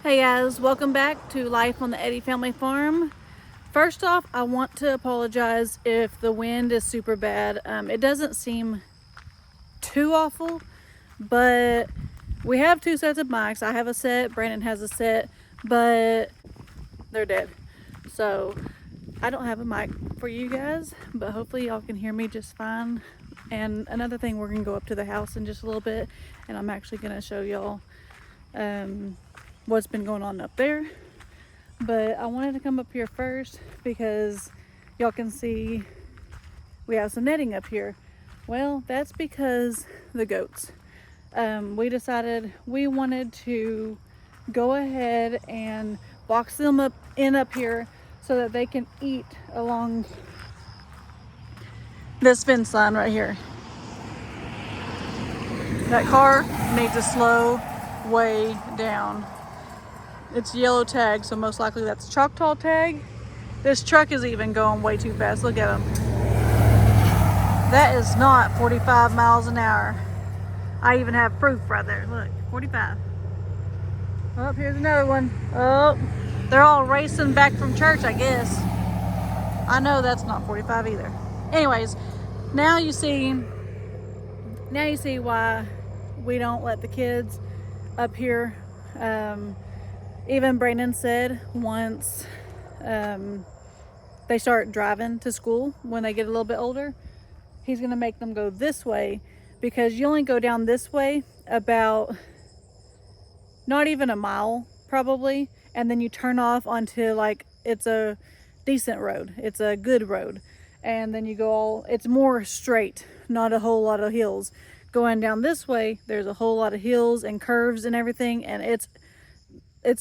Hey guys, welcome back to Life on the Eddy Family Farm. First off, I want to apologize if the wind is super bad. It doesn't seem too awful, but we have two sets of mics. I have a set, Brandon has a set, but they're dead. So I don't have a mic for you guys, but hopefully y'all can hear me just fine. And another thing, we're gonna go up to the house in just a little bit, and I'm actually gonna show y'all what's been going on up there. But I wanted to come up here first because y'all can see we have some netting up here. Well, that's because the goats. We decided we wanted to go ahead and box them up here so that they can eat along this fence line right here. That car needs to slow way down. It's yellow tag, so most likely that's Choctaw tag. This truck is even going way too fast. Look at him. That is not 45 miles an hour. I even have proof right there. Look, 45. Oh, here's another one. Oh, they're all racing back from church, I guess. I know that's not 45 either. Anyways, now you see why we don't let the kids up here. Even Brandon said once they start driving to school, when they get a little bit older, he's gonna make them go this way, because you only go down this way about not even a mile probably, and then you turn off onto, like, it's a decent road, it's a good road, and then you go it's more straight, not a whole lot of hills. Going down this way, there's a whole lot of hills and curves and everything, and it's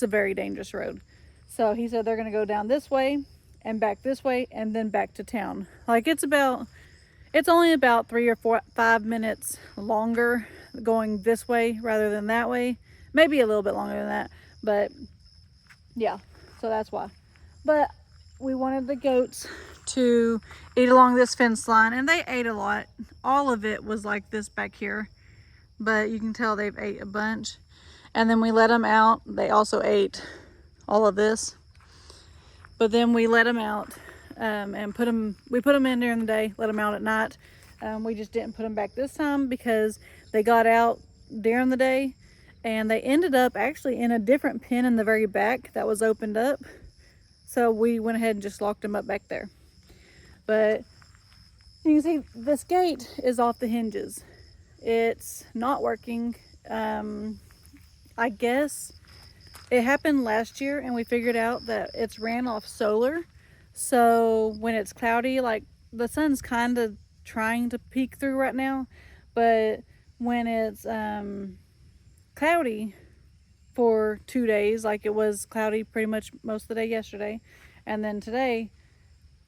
a very dangerous road. So he said they're gonna go down this way and back this way and then back to town. Like, it's only about 3 or 5 minutes longer going this way rather than that way. Maybe a little bit longer than that, but yeah, so that's why. But we wanted the goats to eat along this fence line, and they ate a lot. All of it was like this back here, but you can tell they've ate a bunch. And then we let them out. They also ate all of this, but then we let them out and we put them in during the day, let them out at night. We just didn't put them back this time because they got out during the day, and they ended up actually in a different pen in the very back that was opened up. So we went ahead and just locked them up back there. But you can see this gate is off the hinges. It's not working. I guess it happened last year, and we figured out that it's ran off solar. So when it's cloudy, like, the sun's kind of trying to peek through right now, but when it's cloudy for 2 days, like it was cloudy pretty much most of the day yesterday, and then today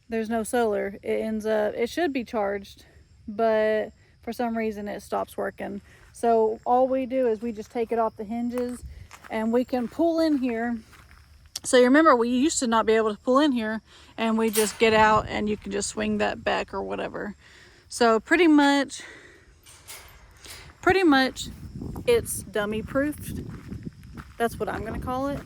there's no solar, it should be charged, but for some reason it stops working. So all we do is we just take it off the hinges, and we can pull in here. So you remember, we used to not be able to pull in here, and we just get out and you can just swing that back or whatever. So pretty much it's dummy proofed. That's what I'm gonna call it.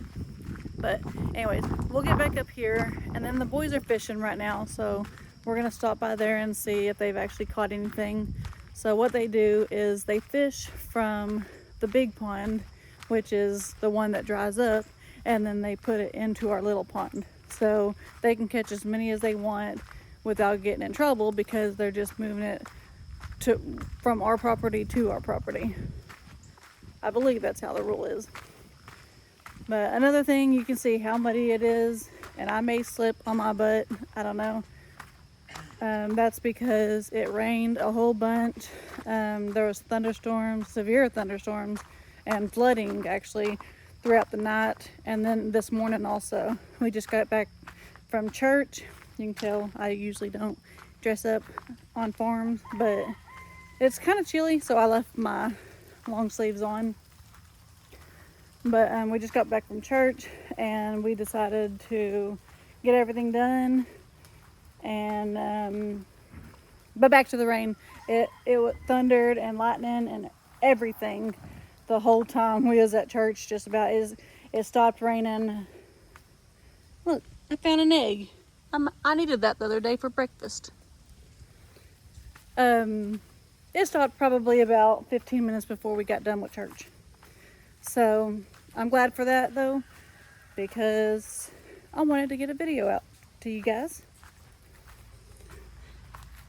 But anyways, we'll get back up here, and then the boys are fishing right now, so we're gonna stop by there and see if they've actually caught anything. So what they do is they fish from the big pond, which is the one that dries up, and then they put it into our little pond. So they can catch as many as they want without getting in trouble, because they're just moving it from our property to our property. I believe that's how the rule is. But another thing, you can see how muddy it is, and I may slip on my butt, I don't know. That's because it rained a whole bunch. There was thunderstorms, severe thunderstorms, and flooding actually throughout the night, and then this morning also. We just got back from church. You can tell I usually don't dress up on farms, but it's kind of chilly, so I left my long sleeves on. But we just got back from church, and we decided to get everything done. And but back to the rain. It thundered and lightning and everything the whole time we was at church. Just about it stopped raining. Look, I found an egg. I needed that the other day for breakfast. It stopped probably about 15 minutes before we got done with church. So I'm glad for that though, because I wanted to get a video out to you guys.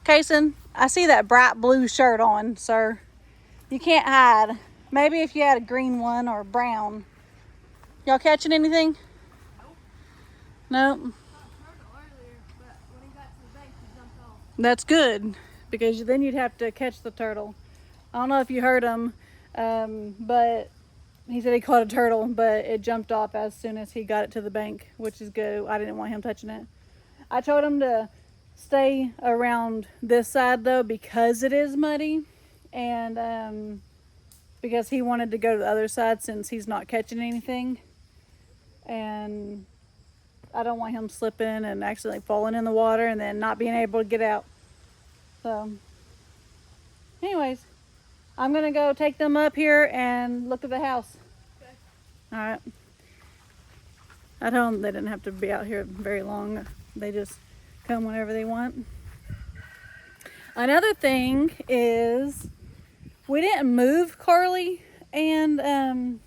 Kayson, I see that bright blue shirt on, sir. You can't hide. Maybe if you had a green one or brown. Y'all catching anything? Nope. That's good, because then you'd have to catch the turtle. I don't know if you heard him, but he said he caught a turtle, but it jumped off as soon as he got it to the bank, which is good. I didn't want him touching it. I told him to stay around this side though, because it is muddy, and because he wanted to go to the other side since he's not catching anything, and I don't want him slipping and accidentally falling in the water and then not being able to get out. So anyways, I'm gonna go take them up here and look at the house. Okay. All right. I told them they didn't have to be out here very long. They just come whenever they want. Another thing is, we didn't move Carly and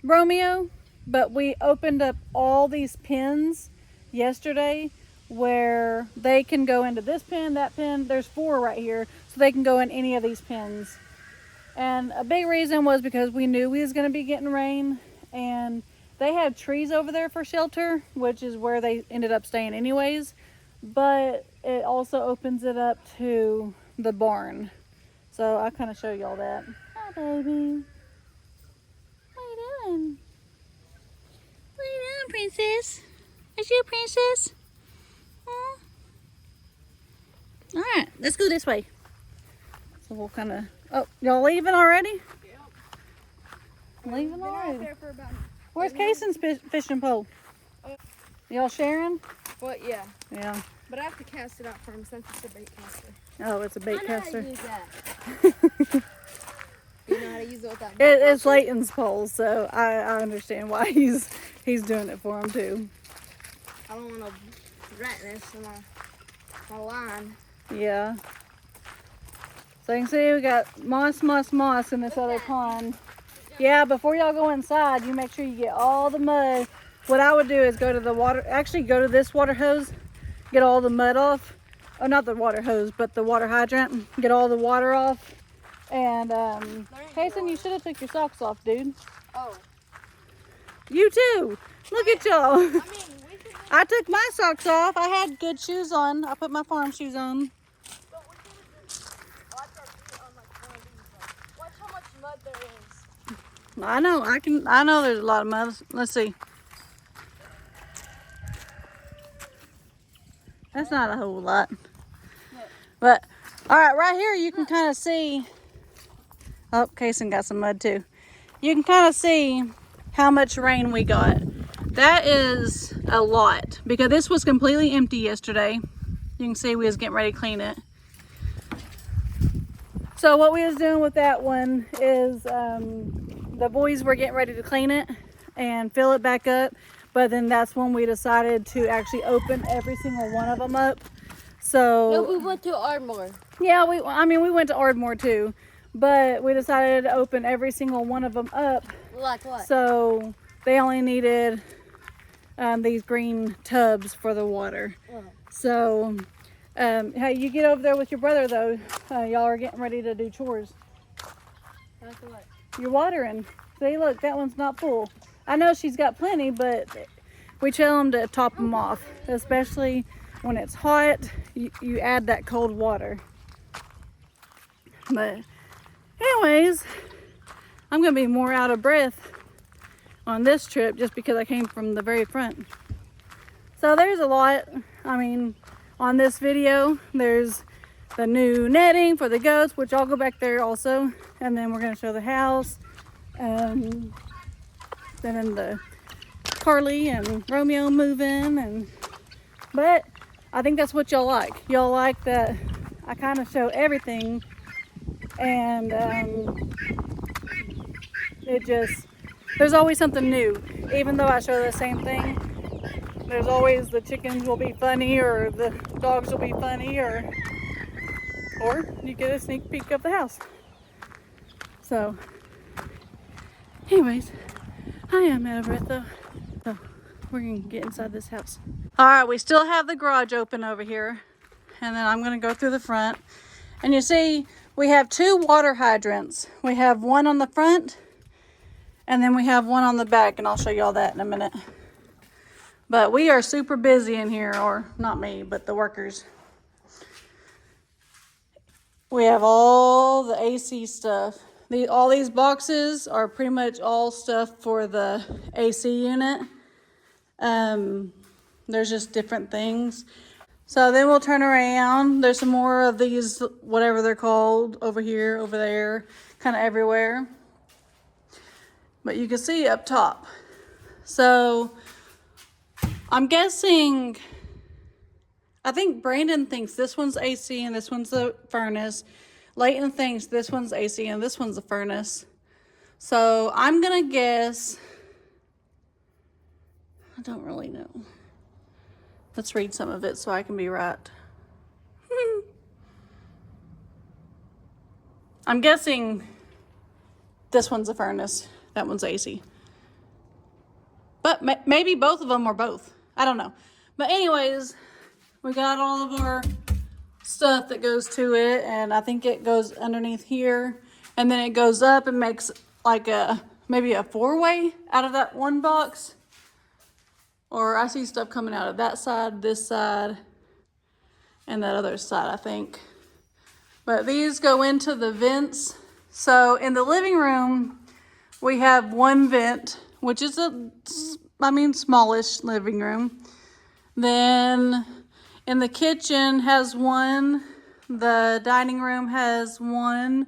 Romeo, but we opened up all these pens yesterday where they can go into this pen, that pen. There's 4 right here, so they can go in any of these pens. And a big reason was because we knew we was going to be getting rain, and they had trees over there for shelter, which is where they ended up staying anyways, but it also opens it up to the barn. So I'll kind of show y'all that. Hi, baby. What are you doing? What are you doing, princess? Is you a princess? Huh? All right, let's go this way. So we'll kind of, oh, y'all leaving already? Yep. Leaving already? Where's Kayson's fishing pole? Y'all sharing? Well, yeah. Yeah. But I have to cast it out for him since it's a bait caster. Oh, it's a bait caster. I know how to use that. You know how to use it without It's Leighton's pole, so I understand why he's doing it for him too. I don't want no ratness in my line. Yeah. So you can see we got moss in this other pond. Yeah, before y'all go inside, you make sure you get all the mud. What I would do is go to the water, actually go to this water hose, get all the mud off. Oh, not the water hose, but the water hydrant. Get all the water off. And, Kayson, you should have took your socks off, dude. Oh. You too. Look at y'all. I took my socks off. I had good shoes on. I put my farm shoes on. Watch how much mud there is. I know there's a lot of mud. Let's see. That's not a whole lot. But, all right, right here you can kind of see. Oh, Kayson got some mud too. You can kind of see how much rain we got. That is a lot, because this was completely empty yesterday. You can see we was getting ready to clean it. So what we was doing with that one is the boys were getting ready to clean it and fill it back up. But then that's when we decided to actually open every single one of them up. So no, we went to Ardmore. Yeah, we went to Ardmore too, but we decided to open every single one of them up. Like what? So they only needed these green tubs for the water. So hey, you get over there with your brother though. Y'all are getting ready to do chores. Like what? You're watering. See, look, that one's not full. I know she's got plenty, but we tell them to top them off, especially when it's hot. You add that cold water. But anyways, I'm gonna be more out of breath on this trip just because I came from the very front. So there's a lot. I mean, on this video, there's the new netting for the goats, which I'll go back there also, and then we're gonna show the house. Then in the Carly and Romeo moving, but I think that's what y'all like. Y'all like that I kind of show everything, and there's always something new. Even though I show the same thing, there's always the chickens will be funny, or the dogs will be funny, or you get a sneak peek of the house. So, anyways, I am out of breath though. So, we're gonna get inside this house. All right, we still have the garage open over here. And then I'm gonna go through the front. And you see, we have 2 water hydrants. We have one on the front, and then we have one on the back, and I'll show you all that in a minute. But we are super busy in here, or not me, but the workers. We have all the AC stuff. All these boxes are pretty much all stuff for the AC unit. There's just different things. So then we'll turn around. There's some more of these, whatever they're called, over here, over there, kind of everywhere. But you can see up top. So I'm guessing, I think Brandon thinks this one's AC and this one's the furnace. Leighton thinks this one's AC and this one's the furnace. So I'm gonna guess, I don't really know. Let's read some of it so I can be right. I'm guessing this one's a furnace, that one's AC. But maybe both of them are both. I don't know. But anyways, we got all of our stuff that goes to it, and I think it goes underneath here, and then it goes up and makes like maybe a 4-way out of that one box. Or I see stuff coming out of that side, this side, and that other side, I think. But these go into the vents. So in the living room, we have one vent, which is smallish living room. Then in the kitchen has one. The dining room has one.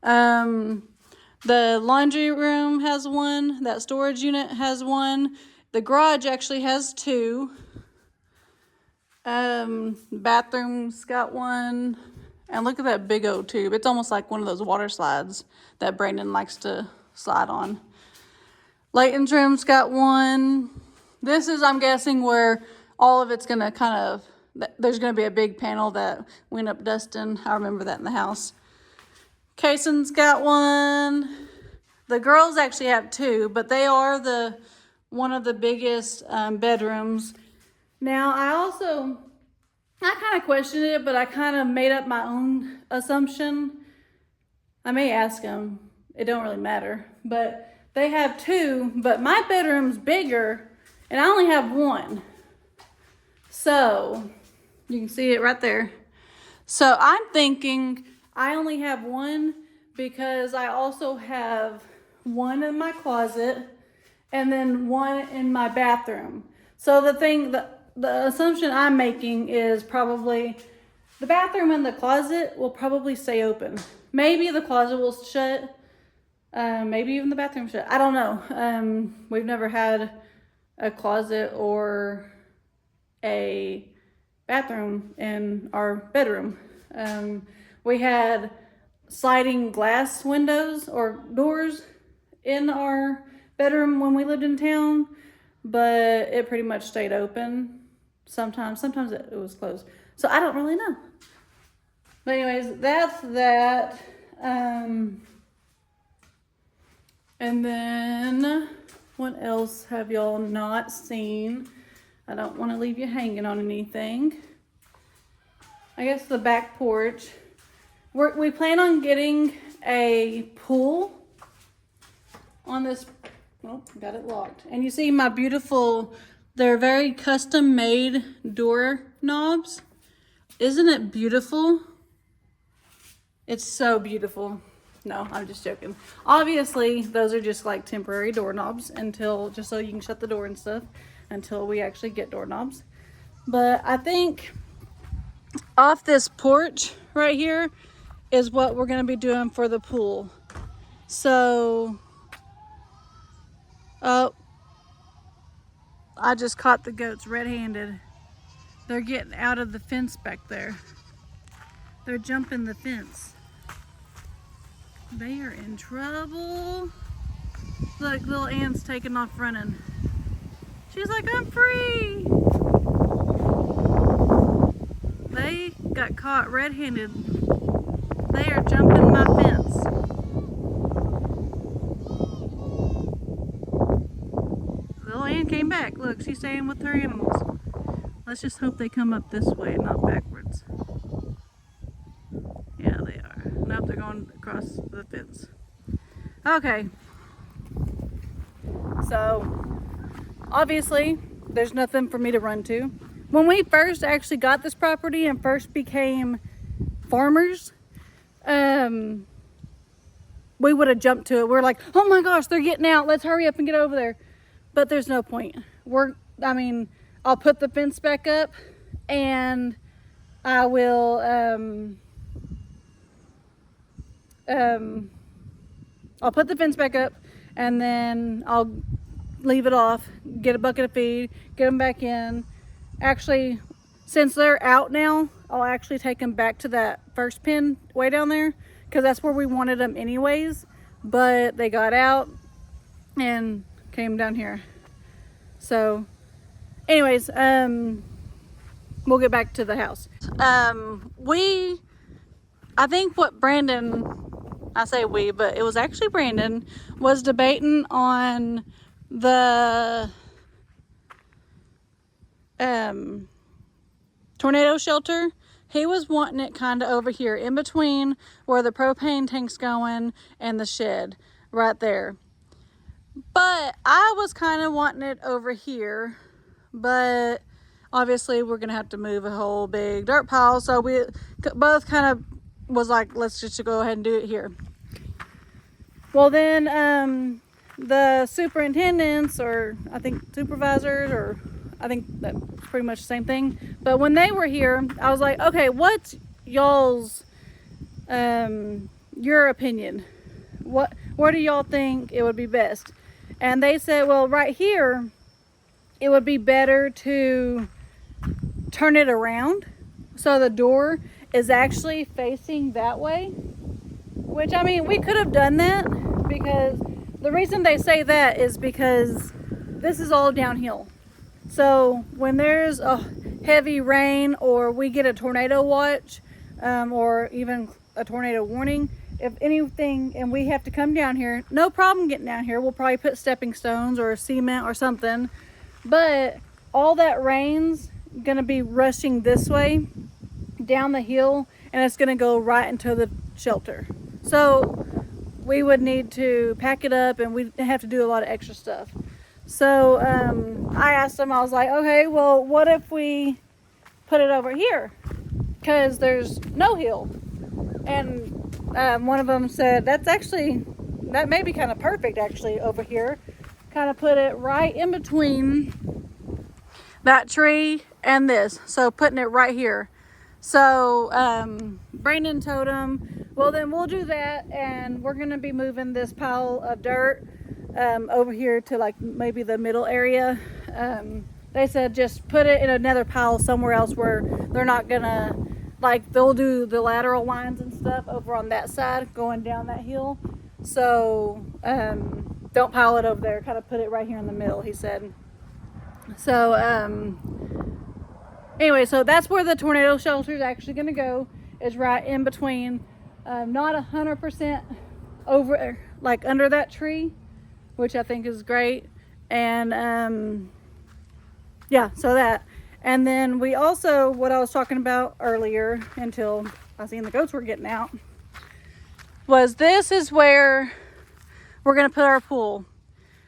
The laundry room has one. That storage unit has one. The garage actually has 2. Bathroom's got one. And look at that big old tube. It's almost like one of those water slides that Brandon likes to slide on. Leighton's room's got one. This is, I'm guessing, where all of it's gonna kind of, there's gonna be a big panel that we end up dusting. I remember that in the house. Kayson's got one. The girls actually have 2, but they are one of the biggest bedrooms. Now, I kind of questioned it, but I kind of made up my own assumption. I may ask them. It don't really matter. But they have 2, but my bedroom's bigger, and I only have 1. So, you can see it right there. So, I'm thinking I only have 1 because I also have 1 in my closet and then 1 in my bathroom. So the assumption I'm making is probably the bathroom and the closet will probably stay open. Maybe the closet will shut. Maybe even the bathroom shut. I don't know. We've never had a closet or a bathroom in our bedroom. We had sliding glass windows or doors in our bedroom when we lived in town, but it pretty much stayed open. Sometimes it was closed. So I don't really know. But anyways, that's that. And then what else have y'all not seen? I don't want to leave you hanging on anything. I guess the back porch. We plan on getting a pool on this. Oh, got it locked. And you see my beautiful, they're very custom made door knobs. Isn't it beautiful? It's so beautiful. No, I'm just joking. Obviously, those are just like temporary doorknobs just so you can shut the door and stuff until we actually get doorknobs. But I think off this porch right here is what we're going to be doing for the pool. So, I just caught the goats red-handed. They're getting out of the fence back there. They're jumping the fence. They are in trouble. Look, little Ann's taking off running. She's like, I'm free. They got caught red-handed. They are jumping my fence. Little Ann came back. Look, she's staying with her animals. Let's just hope they come up this way, not backwards. Yeah, they are. Nope, they're going across the fence. Okay. So, obviously, there's nothing for me to run to. When we first actually got this property and first became farmers, we would have jumped to it. We're like, oh my gosh, they're getting out. Let's hurry up and get over there. But there's no point. I'll put the fence back up and I will, I'll put the fence back up and then I'll leave it off, get a bucket of feed, get them back in. Actually, since they're out now, I'll actually take them back to that first pen way down there because that's where we wanted them anyways, but they got out and came down here. So anyways, we'll get back to the house. I think what Brandon, I say we, but it was actually Brandon, was debating on the tornado shelter. He was wanting it kind of over here in between where the propane tank's going and the shed right there. But I was kind of wanting it over here, but obviously we're gonna have to move a whole big dirt pile, so we both kind of was like, let's just go ahead and do it here. Well, then the superintendents, or I think supervisors, or I think that's pretty much the same thing, but when they were here, I was like, okay, what's y'all's your opinion? Where do y'all think it would be best? And they said, well, right here it would be better to turn it around so the door is actually facing that way, which, I mean, we could have done that, because the reason they say that is because this is all downhill. So when there's a heavy rain or we get a tornado watch, or even a tornado warning, if anything, and we have to come down here, no problem getting down here. We'll probably put stepping stones or cement or something, but all that rain's gonna be rushing this way down the hill, and it's gonna go right into the shelter. So we would need to pack it up, and we'd have to do a lot of extra stuff. So I asked them, I was like, okay, well, what if we put it over here? Because there's no hill. And one of them said, that may be kind of perfect actually over here. Kind of put it right in between that tree and this. So putting it right here. So Brandon told him, well, then we'll do that, and we're going to be moving this pile of dirt over here to like maybe the middle area. They said just put it in another pile somewhere else where they're not gonna, like, they'll do the lateral lines and stuff over on that side going down that hill. So don't pile it over there, kind of put it right here in the middle, he said. So anyway, so that's where the tornado shelter is actually gonna go, is right in between, not 100% over, like under that tree, which I think is great. And yeah, so that. And then we also, what I was talking about earlier until I seen the goats were getting out, was this is where we're gonna put our pool.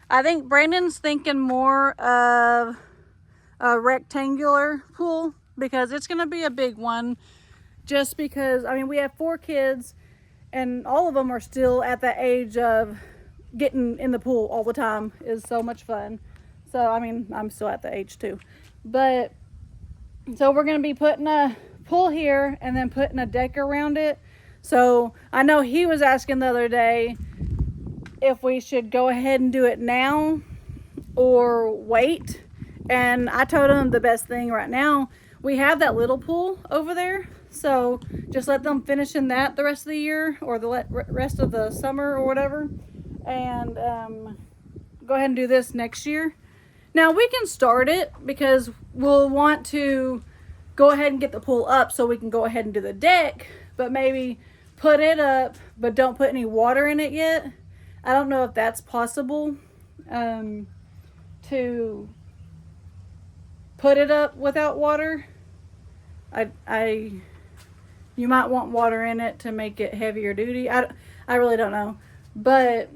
I think Brandon's thinking more of a rectangular pool, because it's gonna be a big one, just because, I mean, we have 4 kids and all of them are still at that age of getting in the pool all the time is so much fun. So, I mean, I'm still at the age too. But, so we're going to be putting a pool here and then putting a deck around it. So, I know he was asking the other day if we should go ahead and do it now or wait. And I told him the best thing right now, we have that little pool over there. So, just let them finish in that the rest of the year, or the rest of the summer or whatever. And go ahead and do this next year. Now we can start it because we'll want to go ahead and get the pool up so we can go ahead and do the deck, but maybe put it up, but don't put any water in it yet. I don't know if that's possible, to put it up without water. You might want water in it to make it heavier duty. I really don't know, but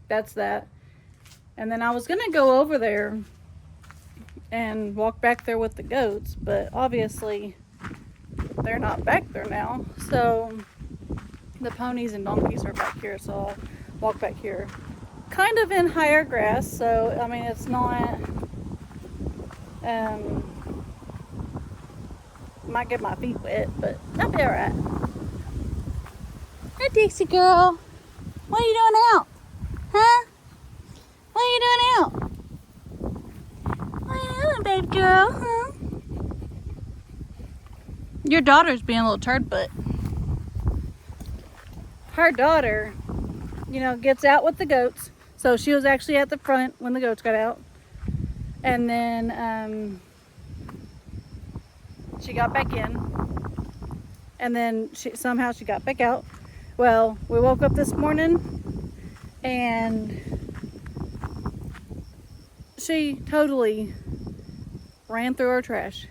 that's that. And then I was gonna go over there and walk back there with the goats, but obviously they're not back there now. So the ponies and donkeys are back here, so I'll walk back here. Kind of in higher grass, so I mean it's not, might get my feet wet, but I'll be alright. Hey Dixie girl, what are you doing out? Huh? What are you doing out? What are you doing, baby girl? Huh? Your daughter's being a little turd butt. Her daughter, you know, gets out with the goats. So she was actually at the front when the goats got out. And then she got back in. And then somehow she got back out. Well, we woke up this morning and she totally ran through our trash.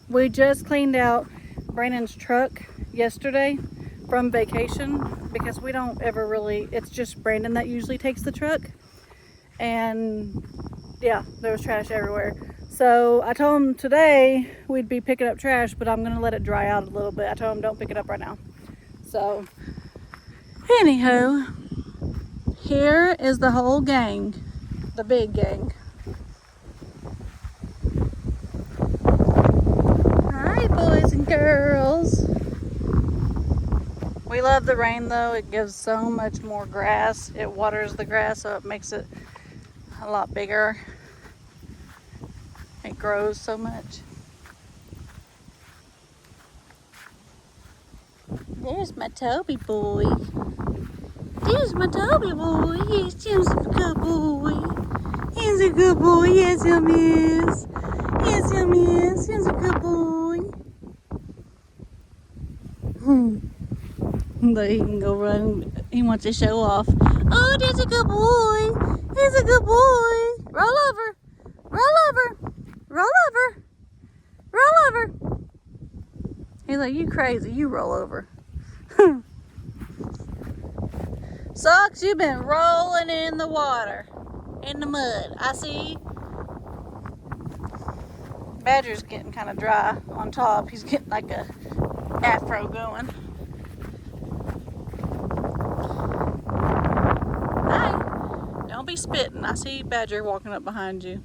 We just cleaned out Brandon's truck yesterday from vacation because we don't ever really, it's just Brandon that usually takes the truck. And yeah, there was trash everywhere. So I told him today we'd be picking up trash, but I'm gonna let it dry out a little bit. I told him don't pick it up right now. So anywho, here is the whole gang, the big gang. Hi boys and girls. We love the rain though. It gives so much more grass. It waters the grass, so it makes it a lot bigger. It grows so much. There's my Toby boy. There's my Toby boy. He's just a good boy. He's a good boy. Yes, he is. Yes, he is. He's a good boy. But he can go run. He wants to show off. Oh, there's a good boy. He's a good boy. Roll over. Roll over. Roll over. Roll over. He's like, you crazy. You roll over. Socks, you've been rolling in the water. In the mud. I see. Badger's getting kind of dry on top. He's getting like a afro going. Hi. Don't be spitting. I see Badger walking up behind you.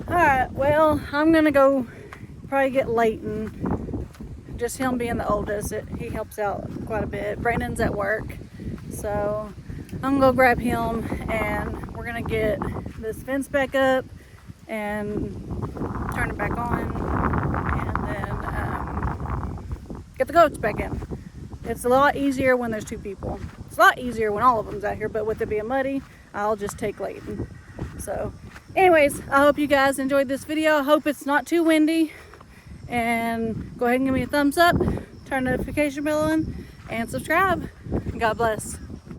Alright, well, I'm gonna go probably get Leighton. Just him being the oldest, he helps out quite a bit. Brandon's at work, so I'm gonna go grab him and we're gonna get this fence back up and turn it back on and then get the goats back in. It's a lot easier when there's two people. It's a lot easier when all of them's out here, but with it being muddy, I'll just take Leighton. So anyways, I hope you guys enjoyed this video. I hope it's not too windy. And go ahead and give me a thumbs up, turn the notification bell on, and subscribe. God bless.